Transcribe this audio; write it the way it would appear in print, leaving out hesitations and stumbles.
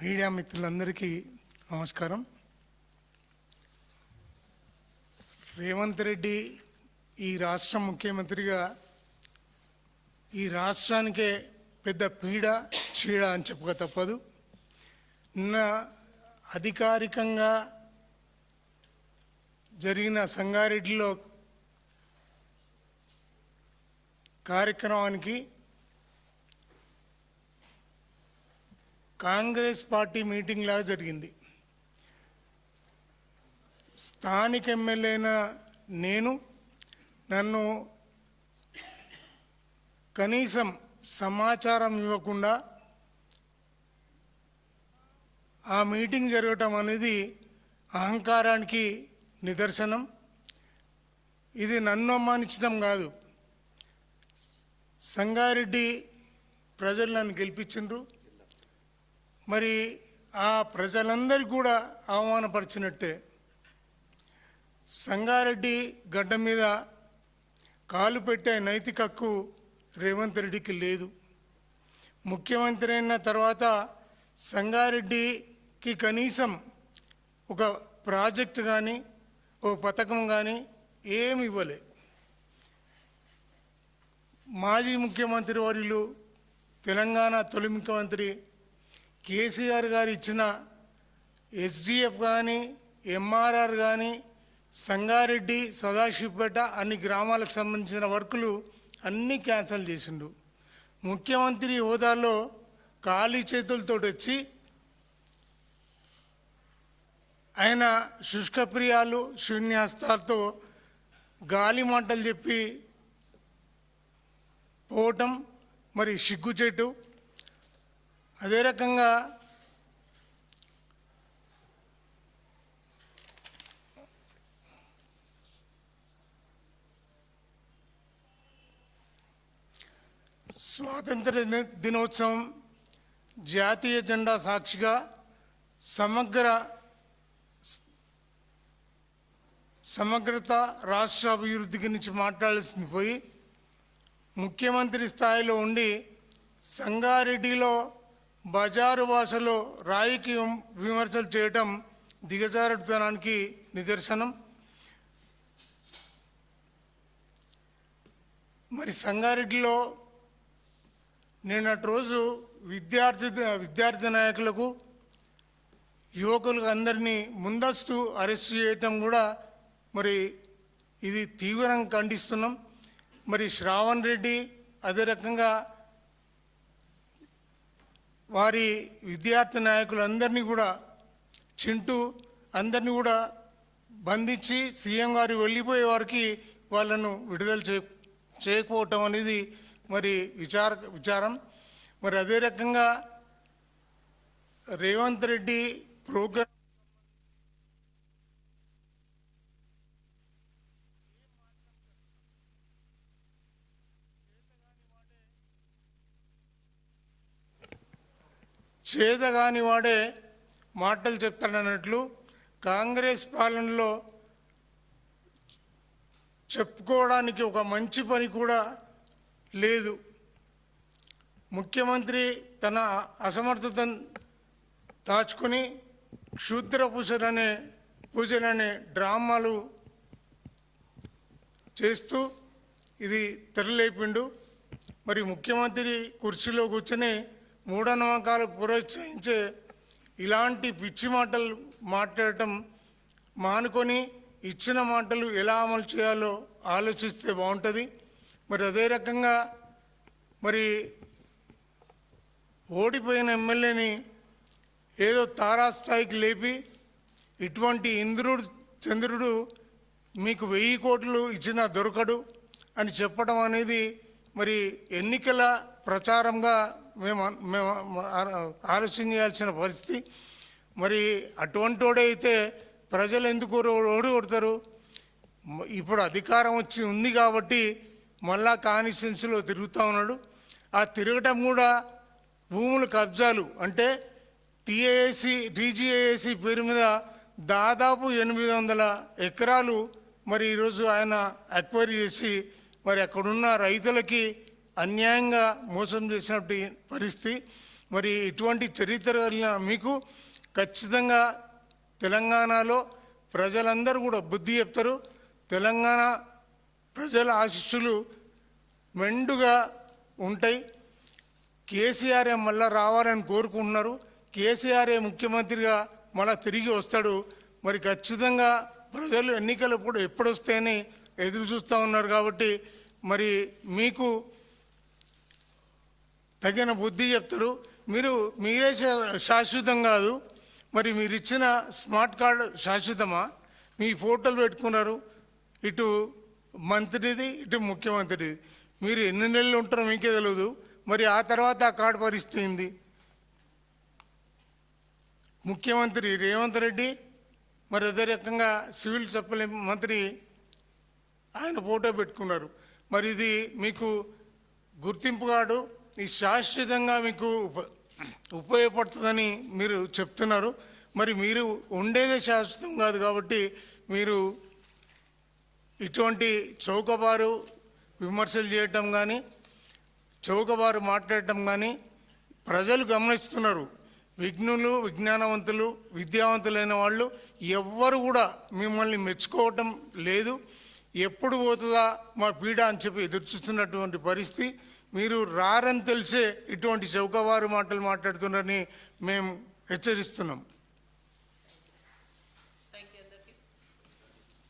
Media మిత్రులందరికీ నమస్కారం. రేవంత్ రెడ్డి ఈ రాష్ట్ర ముఖ్యమంత్రిగా ఈ రాష్ట్రానికే పెద్ద చీడ అని చెప్పక తప్పదు. నిన్న అధికారికంగా జరిగిన సంగారెడ్డిలో కార్యక్రమానికి కాంగ్రెస్ పార్టీ మీటింగ్ లాగా జరిగింది. స్థానిక ఎమ్మెల్యేన నన్ను కనీసం సమాచారం ఇవ్వకుండా ఆ మీటింగ్ జరగటం అనేది అహంకారానికి నిదర్శనం. ఇది నన్ను అవమానించడం కాదు, సంగారెడ్డి ప్రజలు నన్ను గెలిపించిండ్రు. మరి ఆ ప్రజలందరికీ కూడా అవమానపరిచినట్టే. సంగారెడ్డి గడ్డ మీద కాలు పెట్టే నైతిక హక్కు రేవంత్ రెడ్డికి లేదు. ముఖ్యమంత్రి అయిన తర్వాత సంగారెడ్డికి కనీసం ఒక ప్రాజెక్టు కానీ ఒక పథకం కానీ ఏమి ఇవ్వలే. మాజీ ముఖ్యమంత్రి వర్యులు తెలంగాణ తొలి ముఖ్యమంత్రి కేసీఆర్ గారు ఇచ్చిన ఎస్డిఎఫ్ కానీ ఎంఆర్ఆర్ కానీ సంగారెడ్డి సదాశివపేట అన్ని గ్రామాలకు సంబంధించిన వర్కులు అన్నీ క్యాన్సిల్ చేసిండు. ముఖ్యమంత్రి హోదాలో ఖాళీ చేతులతో వచ్చి ఆయన శుష్కప్రియాలు శూన్యాస్తాలతో గాలి మాటలు చెప్పి పోవటం మరి సిగ్గుచేటు. అదే రకంగా స్వాతంత్ర దినోత్సవం జాతీయ జెండా సాక్షిగా సమగ్రత రాష్ట్ర అభివృద్ధి గురించి మాట్లాడాల్సింది పోయి ముఖ్యమంత్రి స్థాయిలో ఉండి సంగారెడ్డిలో బజారు భాషలో రాయికి విమర్శలు చేయటం దిగజారుతనానికి నిదర్శనం. మరి సంగారెడ్డిలో నిన్నటి రోజు విద్యార్థి నాయకులకు యువకులకు అందరినీ ముందస్తు అరెస్ట్ చేయటం కూడా మరి ఇది తీవ్రంగా ఖండిస్తున్నాం. మరి శ్రావణ్ రెడ్డి అదే రకంగా వారి విద్యార్థి నాయకులందరినీ కూడా చింటూ అందరినీ కూడా బంధించి సీఎం గారు వెళ్ళిపోయే వారికి వాళ్ళను విడుదల చేయకపోవటం అనేది మరి విచారం. మరి అదే రకంగా రేవంత్ రెడ్డి ప్రోగ్రాం చేతగాని వాడే మాటలు చెప్తాడన్నట్లు కాంగ్రెస్ పాలనలో చెప్పుకోవడానికి ఒక మంచి పని కూడా లేదు. ముఖ్యమంత్రి తన అసమర్థతను దాచుకొని క్షుద్ర పూజలనే డ్రామాలు చేస్తూ ఇది తెరలేపిండు. మరి ముఖ్యమంత్రి కుర్చీలో కూర్చొని మూఢనమ్మకాలు ప్రోత్సహించే ఇలాంటి పిచ్చి మాటలు మాట్లాడటం మానుకొని ఇచ్చిన మాటలు ఎలా అమలు చేయాలో ఆలోచిస్తే బాగుంటుంది. మరి అదే రకంగా మరి ఓడిపోయిన ఎమ్మెల్యేని ఏదో తారాస్థాయికి లేపి ఇటువంటి ఇంద్రుడు చంద్రుడు మీకు 1000 కోట్లు ఇచ్చినా దొరకడు అని చెప్పడం అనేది మరి ఎన్నికల ప్రచారంగా మేము ఆలోచన చేయాల్సిన పరిస్థితి. మరి అటువంటి వాడైతే ప్రజలు ఎందుకు ఓడగొడతారు? ఇప్పుడు అధికారం ఉంది కాబట్టి మళ్ళా కాన్స్టిట్యున్సీలో తిరుగుతూ ఉన్నాడు. ఆ తిరగటం కూడా భూముల కబ్జాలు అంటే టీజీఏఏసీ పేరు మీద దాదాపు 800 ఎకరాలు మరి ఈరోజు ఆయన అక్వైర్ చేసి మరి అక్కడున్న రైతులకి అన్యాయంగా మోసం చేసినట్టు పరిస్థితి. మరి ఇటువంటి చరిత్ర కలిగిన మీకు ఖచ్చితంగా తెలంగాణలో ప్రజలందరూ కూడా బుద్ధి చెప్తారు. తెలంగాణ ప్రజల ఆశీస్సులు మెండుగా ఉంటాయి. కేసీఆర్ మళ్ళా రావాలని కోరుకుంటున్నారు. కేసీఆర్ ముఖ్యమంత్రిగా మళ్ళా తిరిగి వస్తాడు. మరి ఖచ్చితంగా ప్రజలు ఎన్నికలు ఎప్పుడు వస్తాయని ఎదురు చూస్తూ ఉన్నారు. కాబట్టి మరి మీకు తగిన బుద్ధి చెప్తారు. మీరే శాశ్వతం కాదు. మరి మీరు ఇచ్చిన స్మార్ట్ కార్డు శాశ్వతమా? మీ ఫోటోలు పెట్టుకున్నారు, ఇటు మంత్రిది ఇటు ముఖ్యమంత్రిది. మీరు ఎన్ని నెలలు ఉంటారో మీకే తెలియదు. మరి ఆ తర్వాత ఆ కార్డు పరిస్థితి ఏంది? ముఖ్యమంత్రి రేవంత్ రెడ్డి మరి అదే రకంగా సివిల్ సప్లై మంత్రి ఆయన ఫోటో పెట్టుకున్నారు. మరి ఇది మీకు గుర్తింపు కార్డు, ఇది శాశ్వతంగా మీకు ఉపయోగపడుతుందని మీరు చెప్తున్నారు. మరి మీరు ఉండేదే శాశ్వతం కాదు. కాబట్టి మీరు ఇటువంటి చౌకబారు విమర్శలు చేయటం కానీ, చౌకబారు మాట్లాడటం కానీ ప్రజలు గమనిస్తున్నారు. విఘ్నులు, విజ్ఞానవంతులు, విద్యావంతులైన వాళ్ళు ఎవ్వరు కూడా మిమ్మల్ని మెచ్చుకోవటం లేదు. ఎప్పుడు పోతుందా మా పీడ అని చెప్పి ఎదుర్చుస్తున్నటువంటి పరిస్థితి. మీరు రారని తెలిసే ఇటువంటి చౌకబారు మాటలు మాట్లాడుతున్నారని మేము హెచ్చరిస్తున్నాం.